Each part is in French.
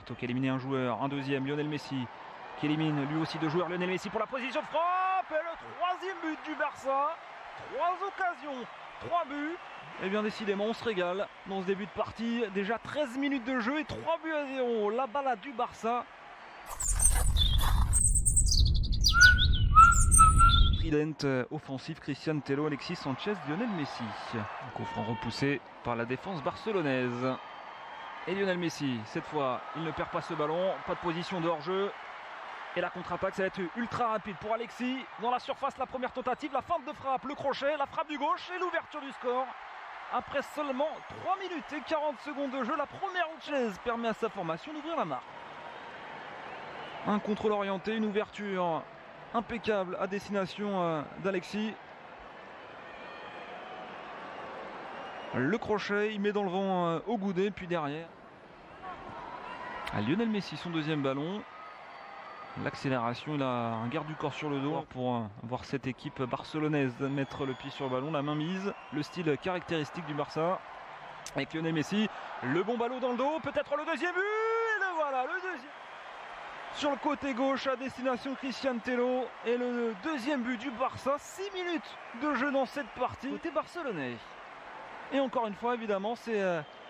Roberto qui a éliminé un joueur, un deuxième, Lionel Messi qui élimine lui aussi deux joueurs, Lionel Messi pour la position de frappe et le troisième but du Barça. 3 occasions, 3 buts. Et bien décidément on se régale dans ce début de partie, déjà 13 minutes de jeu et 3 buts à 0, la balade du Barça. Trident offensif, Cristian Tello, Alexis Sanchez, Lionel Messi. Un coup franc repoussé par la défense barcelonaise. Et Lionel Messi, cette fois, il ne perd pas ce ballon, pas de position de hors-jeu. Et la contre-attaque, ça va être ultra rapide pour Alexis. Dans la surface, la première tentative, la feinte de frappe, le crochet, la frappe du gauche et l'ouverture du score. Après seulement 3 minutes et 40 secondes de jeu, la première chaise permet à sa formation d'ouvrir la marque. Un contrôle orienté, une ouverture impeccable à destination d'Alexis. Le crochet, il met dans le vent au Goudet, puis derrière. À Lionel Messi, son deuxième ballon. L'accélération, il a un garde du corps sur le dos pour voir cette équipe barcelonaise mettre le pied sur le ballon, la main mise, le style caractéristique du Barça. Avec Lionel Messi, le bon ballon dans le dos, peut-être le deuxième but, et le voilà, le deuxième. Sur le côté gauche à destination Cristian Tello, et le deuxième but du Barça, 6 minutes de jeu dans cette partie, côté barcelonais. Et encore une fois, évidemment, c'est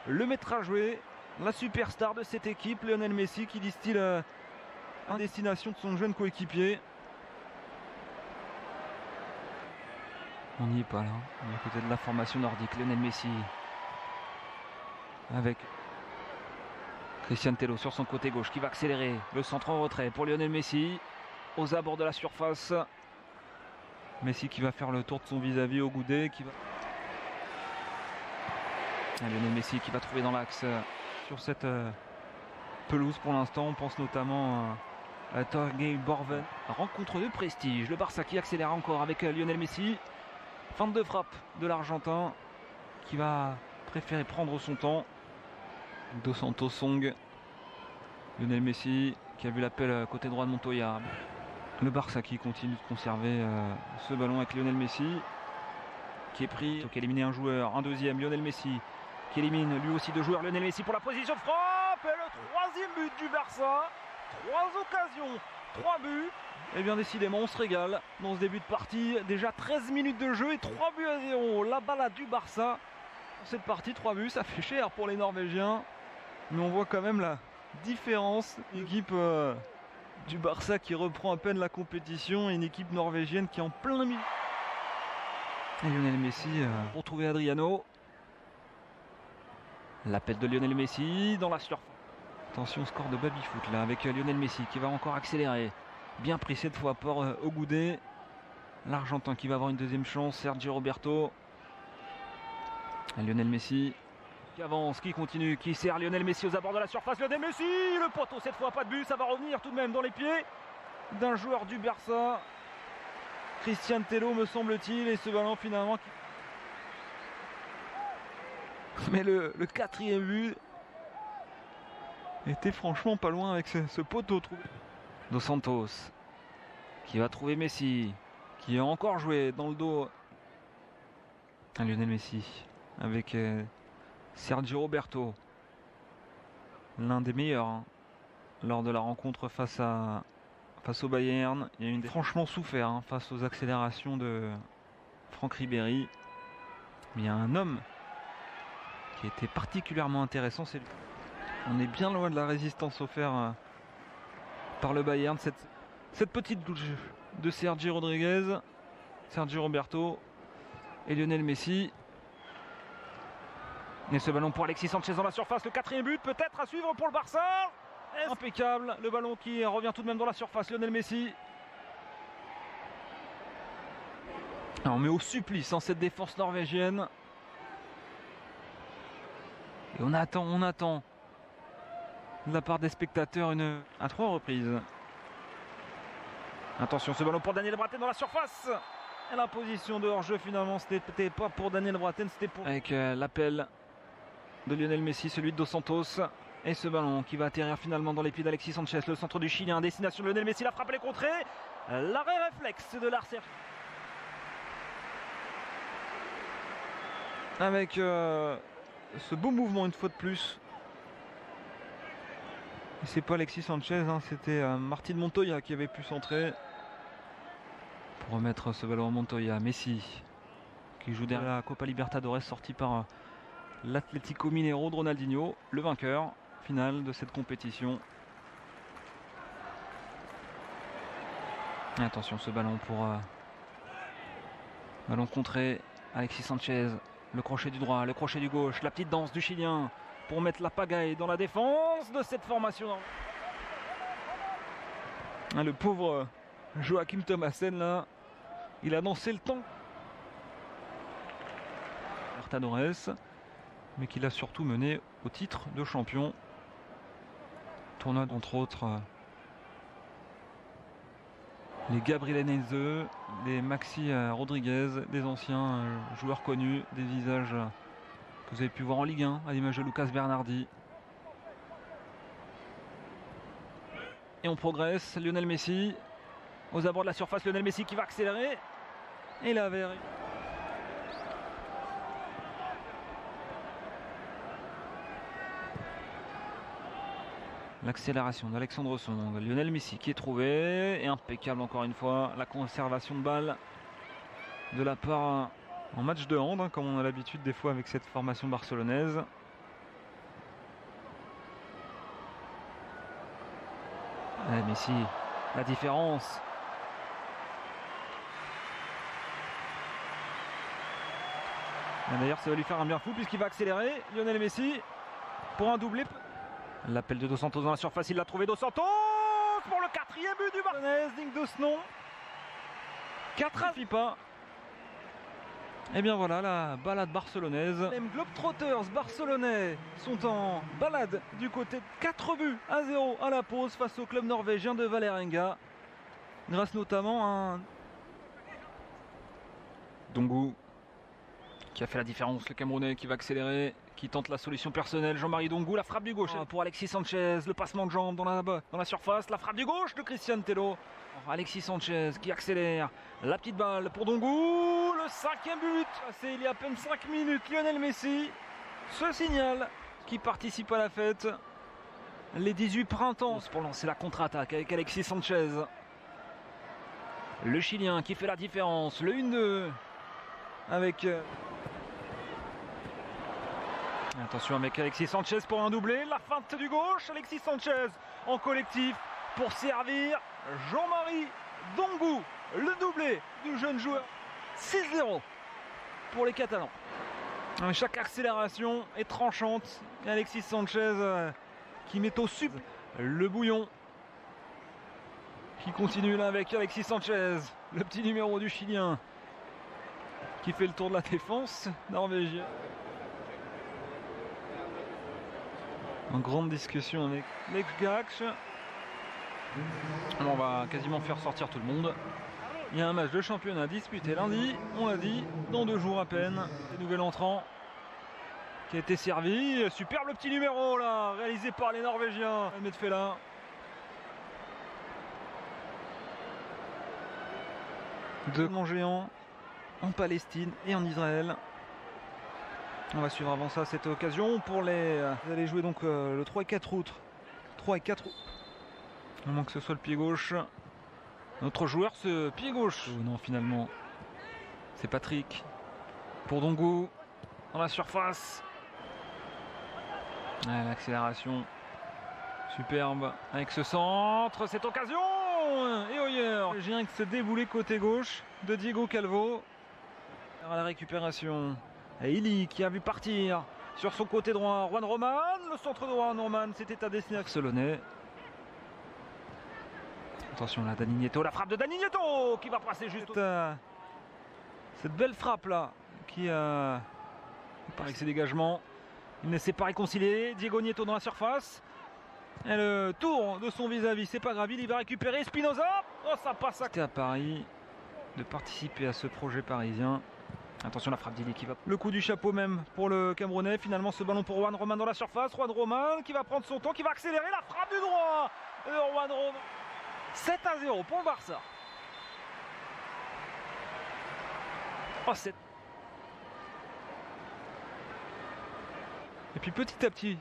le maître à jouer, la superstar de cette équipe, Lionel Messi, qui distille à destination de son jeune coéquipier. On n'y est pas là, on est à côté de la formation nordique, Lionel Messi. Avec Cristian Tello sur son côté gauche qui va accélérer. Le centre en retrait pour Lionel Messi. Aux abords de la surface. Messi qui va faire le tour de son vis-à-vis au Goudet. Qui va... Lionel Messi qui va trouver dans l'axe sur cette pelouse pour l'instant. On pense notamment à Torgay Borven. Rencontre de prestige. Le Barça qui accélère encore avec Lionel Messi. Feinte de frappe de l'Argentin qui va préférer prendre son temps. Dos Santos Song. Lionel Messi qui a vu l'appel côté droit de Montoya. Le Barça qui continue de conserver ce ballon avec Lionel Messi qui est pris, qui a éliminé un joueur, un deuxième, Lionel Messi qui élimine lui aussi deux joueurs, Lionel Messi pour la position de frappe et le troisième but du Barça. 3 occasions, 3 buts. Et bien décidément on se régale dans ce début de partie, déjà 13 minutes de jeu et 3 buts à 0, la balade du Barça. Cette partie, 3 buts, ça fait cher pour les Norvégiens. Mais on voit quand même la différence. L'équipe du Barça qui reprend à peine la compétition et une équipe norvégienne qui est en plein milieu. Et Lionel Messi pour trouver Adriano. L'appel de Lionel Messi dans la surface. Attention, score de baby-foot là avec Lionel Messi qui va encore accélérer. Bien pris cette fois par au Goudet. L'Argentin qui va avoir une deuxième chance, Sergio Roberto. Lionel Messi qui avance, qui continue, qui sert Lionel Messi aux abords de la surface. Lionel Messi, le poteau cette fois, pas de but, ça va revenir tout de même dans les pieds d'un joueur du Barça. Cristian Tello me semble-t-il, et ce ballon finalement. Mais le quatrième but était franchement pas loin avec ce poteau trouvé. Dos Santos qui va trouver Messi, qui a encore joué dans le dos à Lionel Messi. Avec Sergio Roberto, l'un des meilleurs lors de la rencontre face au Bayern. Il y a franchement souffert face aux accélérations de Franck Ribéry. Mais il y a un homme qui était particulièrement intéressant, c'est lui. On est bien loin de la résistance offerte par le Bayern. Cette petite touche de Sergio Roberto et Lionel Messi. Et ce ballon pour Alexis Sanchez dans la surface, le quatrième but peut-être à suivre pour le Barça. Impeccable, le ballon qui revient tout de même dans la surface, Lionel Messi. Alors, on met au supplice cette défense norvégienne. Et on attend de la part des spectateurs à 3 reprises. Attention, ce ballon pour Daniel Braten dans la surface. Et la position de hors-jeu finalement, c'était pas pour Daniel Braten, c'était pour... Avec l'appel de Lionel Messi, celui de Dos Santos. Et ce ballon qui va atterrir finalement dans les pieds d'Alexis Sanchez, le centre du Chilien, destination de Lionel Messi, la frappe elle est contrée. L'arrêt réflexe de l'Arcer. Avec ce beau mouvement une fois de plus C'est pas Alexis Sanchez, hein, c'était Martín Montoya qui avait pu centrer pour remettre ce ballon à Montoya. Messi qui joue derrière la Copa Libertadores, sorti par l'Atlético Mineiro de Ronaldinho, le vainqueur final de cette compétition. Et attention, ce ballon pour ballon contré. Alexis Sanchez, le crochet du droit, le crochet du gauche, la petite danse du Chilien pour mettre la pagaille dans la défense de cette formation. Le pauvre Joachim Thomassen là, il a dansé le temps. Libertadores, mais qu'il a surtout mené au titre de champion. Tournoi entre autres les Gabriel Heinze, les Maxi Rodriguez, des anciens joueurs connus, des visages que vous avez pu voir en Ligue 1, à l'image de Lucas Bernardi. Et on progresse, Lionel Messi, aux abords de la surface, Lionel Messi qui va accélérer. Et la verre. L'accélération d'Alexandre Song, Lionel Messi qui est trouvé, et impeccable encore une fois, la conservation de balle de la part en match de hand, hein, comme on a l'habitude des fois avec cette formation barcelonaise. Et Messi, la différence. D'ailleurs ça va lui faire un bien fou puisqu'il va accélérer, Lionel Messi, pour un doublé. L'appel de Dos Santos dans la surface, il l'a trouvé, Dos Santos pour le 4e but du Barcelone, digne de ce nom. 4 à FIFA. Et bien voilà la balade barcelonaise. Les Globetrotters barcelonais sont en balade du côté de 4 buts à 0 à la pause face au club norvégien de Vålerenga. Grâce notamment à un Dongu qui a fait la différence, le Camerounais qui va accélérer, qui tente la solution personnelle. Jean-Marie Dongu, la frappe du gauche pour Alexis Sanchez, le passement de jambe dans la surface, la frappe du gauche de Christian Tello. Alexis Sanchez qui accélère, la petite balle pour Dongu, le 5e but, passé il y a à peine 5 minutes. Lionel Messi se signale qui participe à la fête. Les 18 printemps pour lancer la contre-attaque avec Alexis Sanchez. Le Chilien qui fait la différence, le 1-2 avec... Attention avec Alexis Sanchez pour un doublé, la feinte du gauche, Alexis Sanchez en collectif pour servir Jean-Marie Dongu, le doublé du jeune joueur. 6-0 pour les Catalans. Chaque accélération est tranchante et Alexis Sanchez qui met au sub le bouillon. Qui continue là avec Alexis Sanchez, le petit numéro du Chilien qui fait le tour de la défense norvégienne. En grande discussion avec Lex Gax. On va quasiment faire sortir tout le monde. Il y a un match de championnat disputé lundi, on l'a dit, dans 2 jours à peine. Le nouvel entrant qui a été servi. Superbe le petit numéro là, réalisé par les Norvégiens. Medfela. Deux grands géants en Palestine et en Israël. On va suivre avant ça cette occasion pour les... Vous allez jouer donc le 3 et 4 août. 3 et 4 août. À moins que ce soit le pied gauche. Notre joueur, ce pied gauche. Oh non, finalement. C'est Patrick. Pour Dongu. Dans la surface. Ah, l'accélération. Superbe. Avec ce centre. Cette occasion. Et Hoyer. J'ai rien que se débouler côté gauche de Diego Calvo. À la récupération. Et Ili qui a vu partir sur son côté droit Juan Roman, le centre de Juan Roman, c'était à destination barcelonais. Attention là, Dani Nieto, la frappe de Dani Nieto qui va passer juste cette belle frappe là qui avec ses dégagements, il ne s'est pas réconcilié. Diego Nieto dans la surface et le tour de son vis-à-vis, c'est pas grave, il va récupérer Spinoza. Oh, ça passe. C'était à Paris de participer à ce projet parisien. Attention la frappe d'Ili qui va... Le coup du chapeau même pour le Camerounais. Finalement ce ballon pour Juan Roman dans la surface. Juan Roman qui va prendre son temps, qui va accélérer. La frappe du droit de Juan Roman. 7-0 pour le Barça. Oh, et puis petit à petit,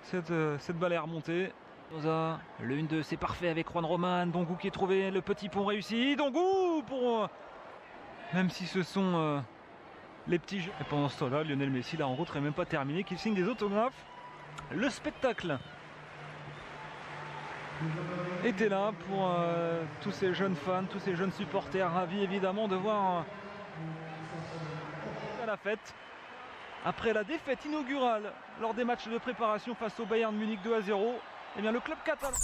cette balle est remontée. Le 1-2, c'est parfait avec Juan Roman. Dongu qui est trouvé, le petit pont réussi. Dongu pour... Même si ce sont les petits jeux. Et pendant ce temps-là, Lionel Messi, la rencontre n'est même pas terminée, qu'il signe des autographes. Le spectacle était là pour tous ces jeunes fans, tous ces jeunes supporters, ravis évidemment de voir la fête. Après la défaite inaugurale lors des matchs de préparation face au Bayern Munich 2-0, eh bien le club catalan